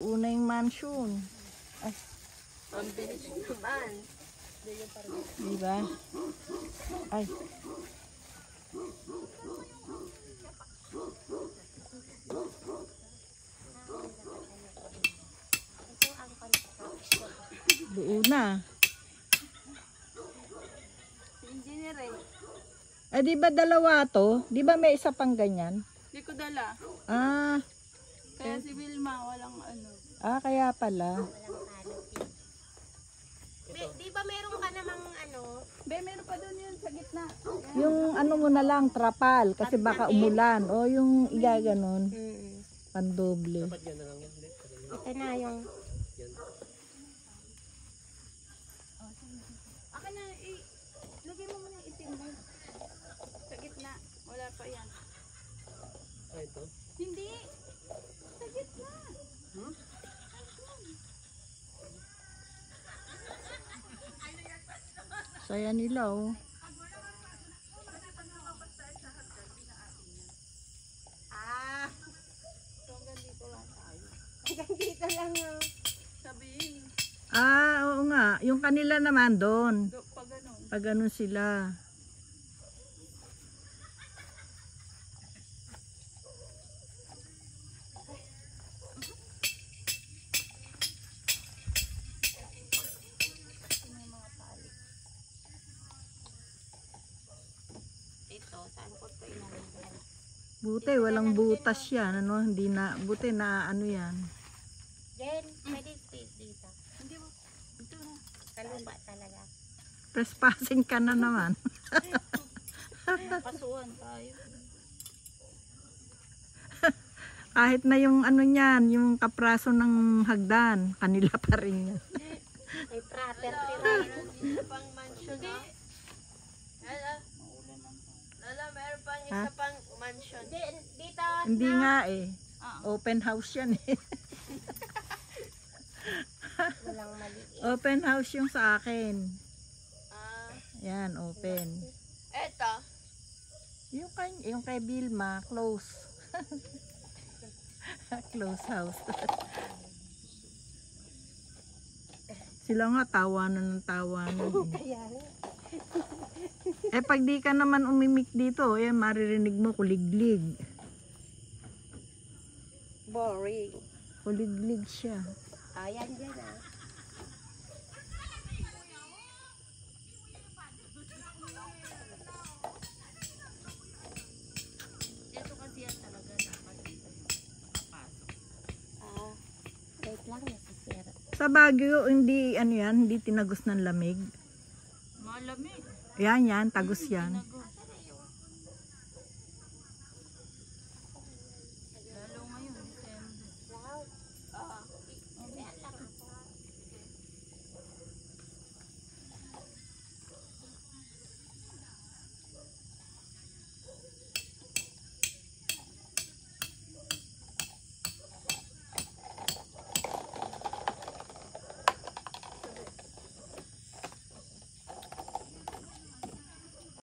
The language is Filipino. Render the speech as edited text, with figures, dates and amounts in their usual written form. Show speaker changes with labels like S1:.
S1: Doon na yung mansion. Ay.
S2: Ang bilis naman.
S1: Diba? Ay. Doon na.
S2: Engineer eh.
S1: Ay, di ba dalawa to? Di ba may isa pang ganyan?
S2: Hindi ko dala.
S1: Ah.
S2: Kaya si Wilma walang ano.
S1: Ah, kaya pala.
S3: Di ba meron ka namang ano?
S2: Meron pa doon yun sa gitna.
S1: Yung ano mo na lang, trapal. Kasi baka umulan. O yung igaganon. Pandoble.
S3: Ito na yung...
S2: Akin na, lagay mo muna yung itim mo. Sa gitna. Wala pa yan.
S4: Ah, ito?
S2: Hindi. Sa gitna.
S1: Saya nila oh.
S3: Ah!
S2: So hanggang dito lang tayo.
S3: Hanggang dito lang oh.
S2: Sabihin.
S1: Ah, oo nga. Yung kanila naman doon.
S2: Pag ganun.
S1: Pag ganun sila.
S3: Ito, saan ko ito inalagay?
S1: Buti, walang butas yan. Ano? Hindi na, buti na ano yan.
S3: Jen, pwede space dito.
S2: Hindi mo. Ito na.
S3: Kalumba talaga.
S1: Trespassing ka na naman.
S2: Pasuhan tayo.
S1: Kahit na yung ano niyan, yung kapraso ng hagdan, kanila pa rin yan.
S3: May property right.
S2: Isa pang mansion na. Lala, meron pang isa pang mansion.
S3: Dito.
S1: Hindi nga eh. Open house yan eh.
S3: Walang maliit.
S1: Open house yung sa akin. Yan, open.
S2: Eto.
S1: Yung kay Vilma, close. Close house. Sila nga tawanan ng tawanan.
S3: Kaya
S1: Eh pag di ka naman umimik dito, eh maririnig mo kuliglig.
S3: boring.
S1: Kuliglig siya.
S3: Ayan dyan ah.
S2: Ito kasi yan talaga dapat papasok.
S3: Wait lang, nasisira.
S1: Sa Baguio, hindi ano yan, hindi tinagos ng lamig.
S2: Malamig.
S1: Yan, tagos yan.
S2: Tinago.